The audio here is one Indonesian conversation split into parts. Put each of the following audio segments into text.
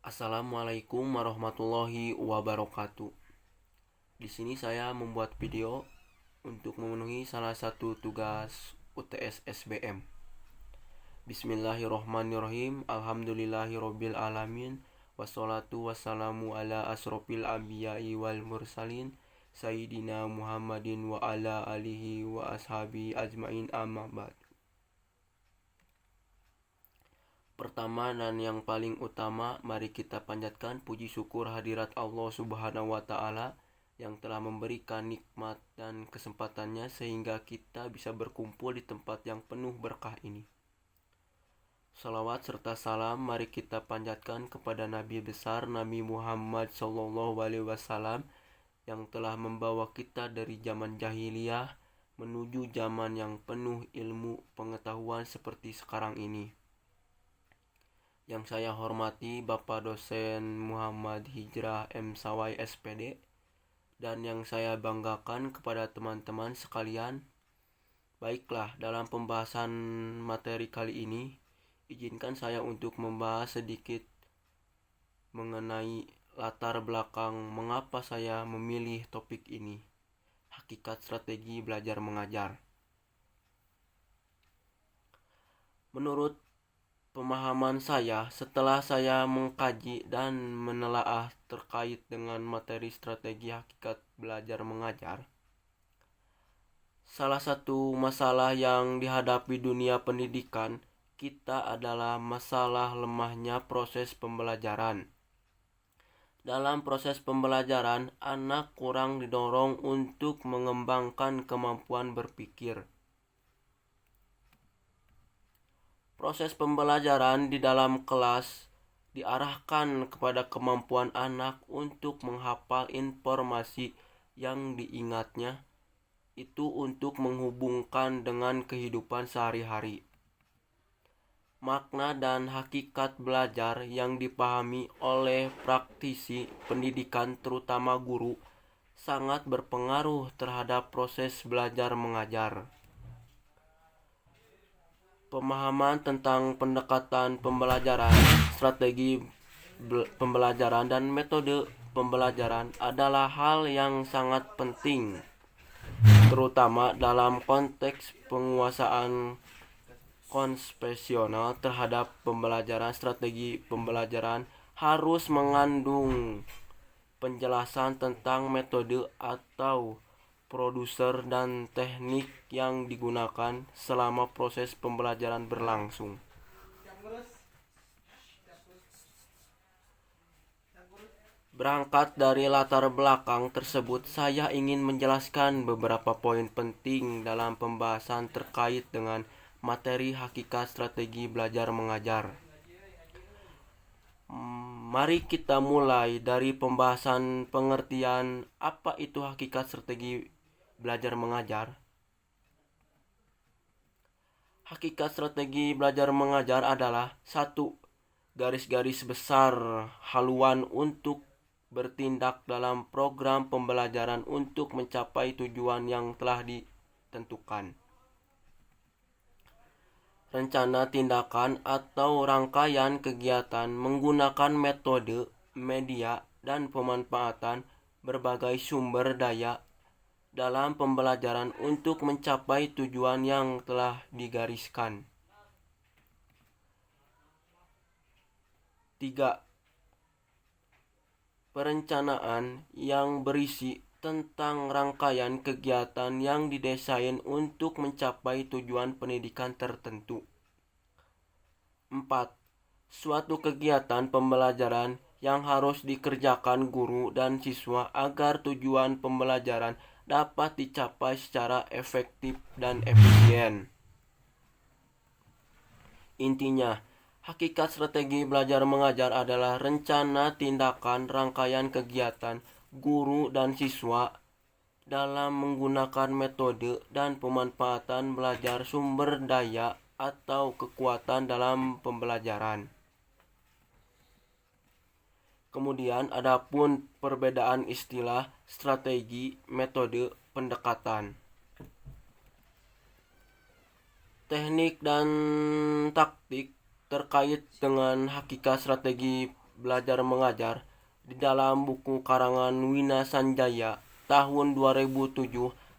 Assalamualaikum warahmatullahi wabarakatuh. Di sini saya membuat video untuk memenuhi salah satu tugas UTS SBM. Bismillahirrohmanirrohim. Alhamdulillahirobbil alamin. Wassalatu wassalamu ala asrofil anbiya'i wal mursalin Sayyidina Muhammadin wa ala alihi wa ashabi ajmain, amma ba'd. Pertama dan yang paling utama, mari kita panjatkan puji syukur hadirat Allah Subhanahu wa Ta'ala yang telah memberikan nikmat dan kesempatannya sehingga kita bisa berkumpul di tempat yang penuh berkah ini. Salawat serta salam mari kita panjatkan kepada Nabi besar Nabi Muhammad SAW yang telah membawa kita dari zaman jahiliyah menuju zaman yang penuh ilmu pengetahuan seperti sekarang ini. Yang saya hormati Bapak Dosen Muhammad Hijrah M. Sawai SPD, dan yang saya banggakan kepada teman-teman sekalian. Baiklah, dalam pembahasan materi kali ini, izinkan saya untuk membahas sedikit mengenai latar belakang mengapa saya memilih topik ini, hakikat strategi belajar mengajar. Menurut pemahaman saya, setelah saya mengkaji dan menelaah terkait dengan materi strategi hakikat belajar mengajar, salah satu masalah yang dihadapi dunia pendidikan kita adalah masalah lemahnya proses pembelajaran. Dalam proses pembelajaran, anak kurang didorong untuk mengembangkan kemampuan berpikir. Proses pembelajaran di dalam kelas diarahkan kepada kemampuan anak untuk menghafal informasi yang diingatnya itu untuk menghubungkan dengan kehidupan sehari-hari. Makna dan hakikat belajar yang dipahami oleh praktisi pendidikan terutama guru sangat berpengaruh terhadap proses belajar mengajar. Pemahaman tentang pendekatan pembelajaran, strategi pembelajaran, dan metode pembelajaran adalah hal yang sangat penting, terutama dalam konteks penguasaan konvensional terhadap pembelajaran. Strategi pembelajaran harus mengandung penjelasan tentang metode atau produser dan teknik yang digunakan selama proses pembelajaran berlangsung. Berangkat dari latar belakang tersebut, saya ingin menjelaskan beberapa poin penting dalam pembahasan terkait dengan materi hakikat strategi belajar mengajar. Mari kita mulai dari pembahasan pengertian apa itu hakikat strategi belajar mengajar. Hakikat strategi belajar mengajar adalah satu, garis-garis besar haluan untuk bertindak dalam program pembelajaran untuk mencapai tujuan yang telah ditentukan. Rencana tindakan atau rangkaian kegiatan menggunakan metode, media, dan pemanfaatan berbagai sumber daya dalam pembelajaran untuk mencapai tujuan yang telah digariskan. 3. Perencanaan yang berisi tentang rangkaian kegiatan yang didesain untuk mencapai tujuan pendidikan tertentu. 4. Suatu kegiatan pembelajaran yang harus dikerjakan guru dan siswa agar tujuan pembelajaran dapat dicapai secara efektif dan efisien. Intinya, hakikat strategi belajar mengajar adalah rencana tindakan rangkaian kegiatan guru dan siswa dalam menggunakan metode dan pemanfaatan belajar sumber daya atau kekuatan dalam pembelajaran. Kemudian adapun perbedaan istilah, strategi, metode, pendekatan, teknik dan taktik terkait dengan hakikat strategi belajar mengajar di dalam buku karangan Wina Sanjaya tahun 2007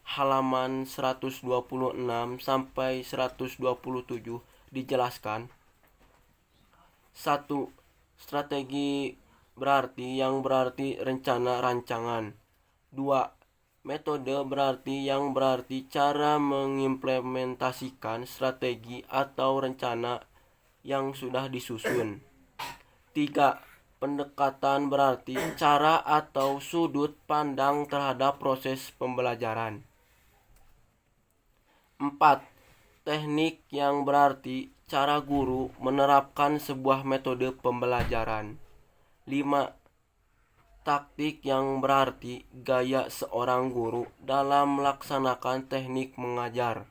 halaman 126 sampai 127 dijelaskan. 1. Strategi berarti yang berarti rencana rancangan. 2. Metode berarti yang berarti cara mengimplementasikan strategi atau rencana yang sudah disusun. 3. Pendekatan berarti cara atau sudut pandang terhadap proses pembelajaran. 4. Teknik yang berarti cara guru menerapkan sebuah metode pembelajaran. 5. Taktik yang berarti gaya seorang guru dalam melaksanakan teknik mengajar.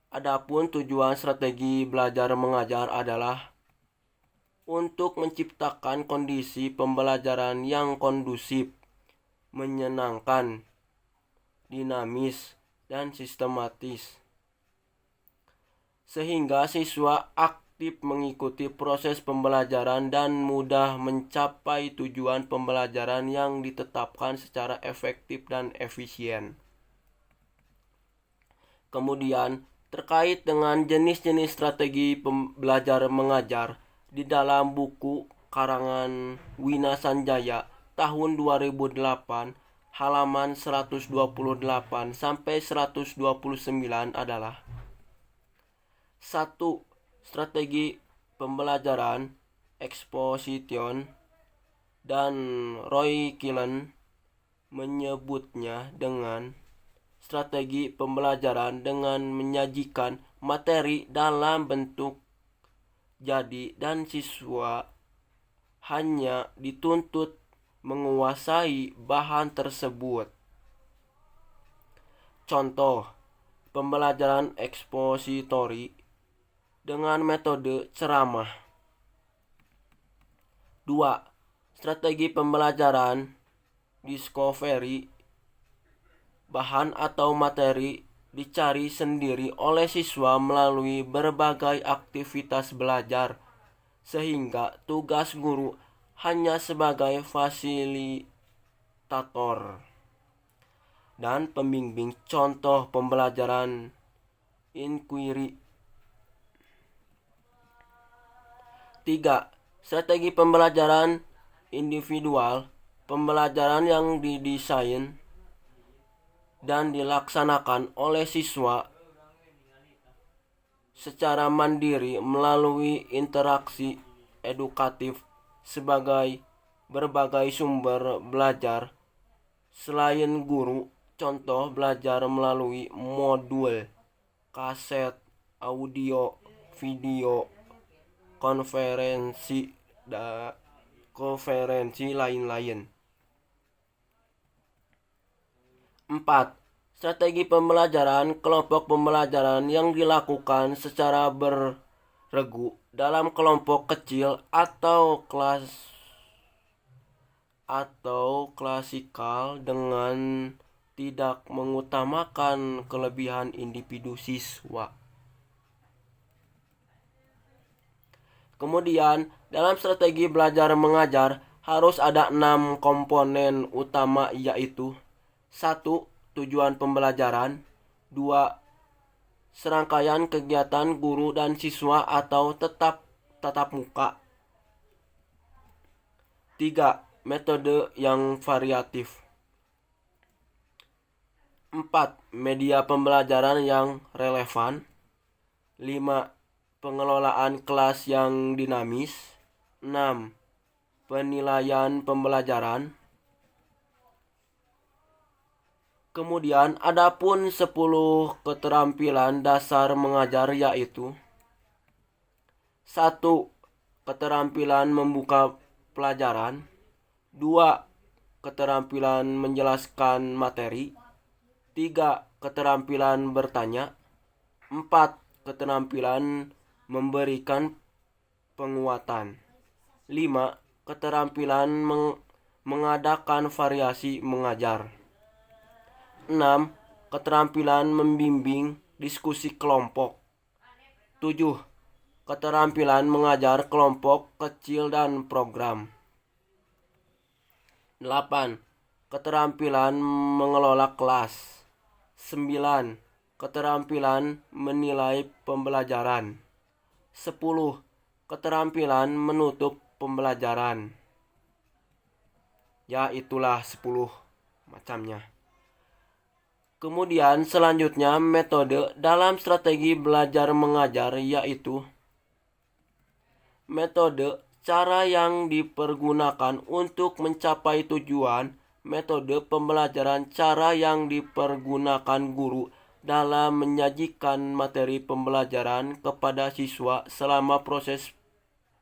Adapun tujuan strategi belajar mengajar adalah untuk menciptakan kondisi pembelajaran yang kondusif, menyenangkan, dinamis, dan sistematis, sehingga siswa aktif mengikuti proses pembelajaran dan mudah mencapai tujuan pembelajaran yang ditetapkan secara efektif dan efisien. Kemudian, terkait dengan jenis-jenis strategi belajar mengajar di dalam buku karangan Wina Sanjaya tahun 2008 halaman 128 sampai 129 adalah 1. Strategi pembelajaran exposition, dan Roy Killen menyebutnya dengan strategi pembelajaran dengan menyajikan materi dalam bentuk jadi dan siswa hanya dituntut menguasai bahan tersebut. Contoh, pembelajaran ekspositori dengan metode ceramah. 2. Strategi pembelajaran discovery, bahan atau materi dicari sendiri oleh siswa melalui berbagai aktivitas belajar, sehingga tugas guru hanya sebagai fasilitator dan pembimbing. Contoh pembelajaran inquiry. 3. Strategi pembelajaran individual, pembelajaran yang didesain dan dilaksanakan oleh siswa secara mandiri melalui interaksi edukatif sebagai berbagai sumber belajar selain guru. Contoh belajar melalui modul, kaset, audio, video, konferensi lain-lain. 4. Strategi pembelajaran kelompok pembelajaran yang dilakukan secara berregu dalam kelompok kecil atau kelas atau klasikal dengan tidak mengutamakan kelebihan individu siswa. Kemudian, dalam strategi belajar mengajar harus ada 6 komponen utama, yaitu 1. Tujuan pembelajaran. 2. Serangkaian kegiatan guru dan siswa atau tatap muka. 3. Metode yang variatif. 4. Media pembelajaran yang relevan. 5. Pengelolaan kelas yang dinamis. 6. Penilaian pembelajaran. Kemudian adapun 10 keterampilan dasar mengajar, yaitu 1. Keterampilan membuka pelajaran. 2. Keterampilan menjelaskan materi. 3. Keterampilan bertanya. 4. Keterampilan memberikan penguatan. 5. Keterampilan mengadakan variasi mengajar. 6. Keterampilan membimbing diskusi kelompok. 7. keterampilan mengajar kelompok kecil dan program. 8. Keterampilan mengelola kelas. 9. Keterampilan menilai pembelajaran. 10. Keterampilan menutup pembelajaran. Ya, itulah 10 macamnya. Kemudian selanjutnya metode dalam strategi belajar mengajar, yaitu metode cara yang dipergunakan untuk mencapai tujuan, metode pembelajaran cara yang dipergunakan guru dalam menyajikan materi pembelajaran kepada siswa selama proses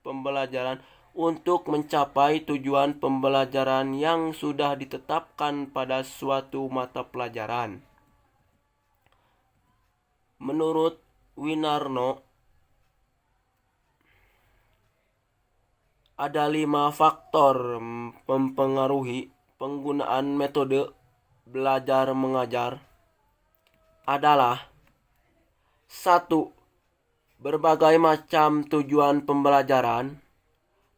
pembelajaran untuk mencapai tujuan pembelajaran yang sudah ditetapkan pada suatu mata pelajaran. Menurut Winarno, ada 5 faktor mempengaruhi penggunaan metode belajar mengajar. Adalah 1. Berbagai macam tujuan pembelajaran.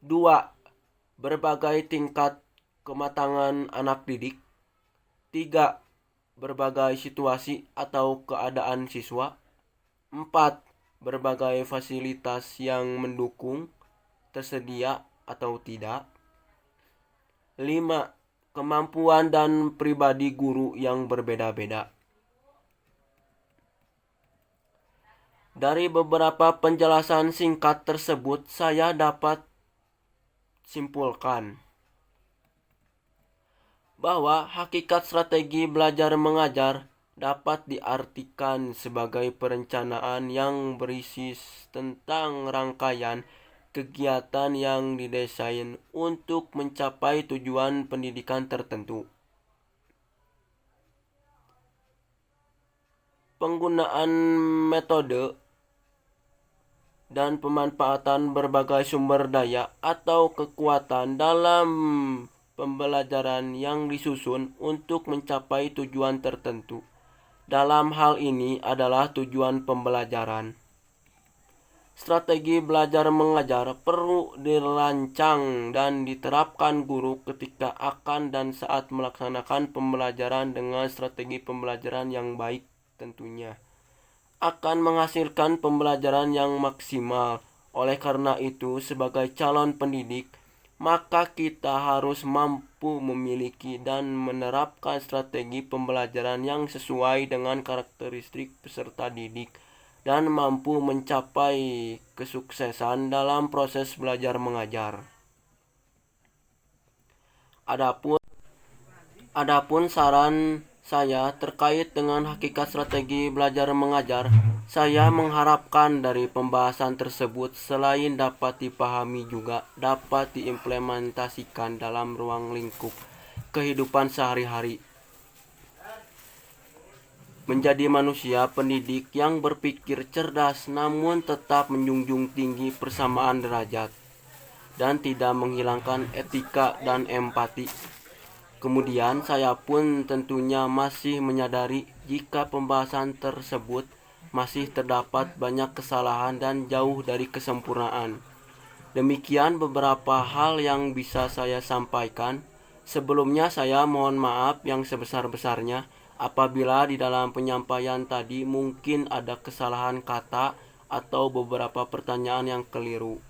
2. Berbagai tingkat kematangan anak didik. 3. Berbagai situasi atau keadaan siswa. 4. Berbagai fasilitas yang mendukung tersedia atau tidak. 5. Kemampuan dan pribadi guru yang berbeda-beda. Dari beberapa penjelasan singkat tersebut, saya dapat simpulkan bahwa hakikat strategi belajar mengajar dapat diartikan sebagai perencanaan yang berisi tentang rangkaian kegiatan yang didesain untuk mencapai tujuan pendidikan tertentu. Penggunaan metode dan pemanfaatan berbagai sumber daya atau kekuatan dalam pembelajaran yang disusun untuk mencapai tujuan tertentu. Dalam hal ini adalah tujuan pembelajaran. Strategi belajar mengajar perlu dirancang dan diterapkan guru ketika akan dan saat melaksanakan pembelajaran dengan strategi pembelajaran yang baik tentunya akan menghasilkan pembelajaran yang maksimal. Oleh karena itu, sebagai calon pendidik, maka kita harus mampu memiliki dan menerapkan strategi pembelajaran yang sesuai dengan karakteristik peserta didik dan mampu mencapai kesuksesan dalam proses belajar mengajar. Adapun saran saya terkait dengan hakikat strategi belajar mengajar, saya mengharapkan dari pembahasan tersebut selain dapat dipahami juga dapat diimplementasikan dalam ruang lingkup kehidupan sehari-hari. Menjadi manusia pendidik yang berpikir cerdas namun tetap menjunjung tinggi persamaan derajat dan tidak menghilangkan etika dan empati. Kemudian saya pun tentunya masih menyadari jika pembahasan tersebut masih terdapat banyak kesalahan dan jauh dari kesempurnaan. Demikian beberapa hal yang bisa saya sampaikan. Sebelumnya saya mohon maaf yang sebesar-besarnya apabila di dalam penyampaian tadi mungkin ada kesalahan kata atau beberapa pertanyaan yang keliru.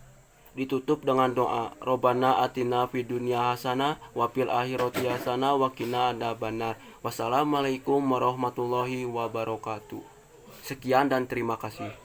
Ditutup dengan doa, Robbana atina fid dunya hasanah wa fil akhirati hasanah wa qina adzabannar. Wassalamualaikum warahmatullahi wabarakatuh. Sekian dan terima kasih.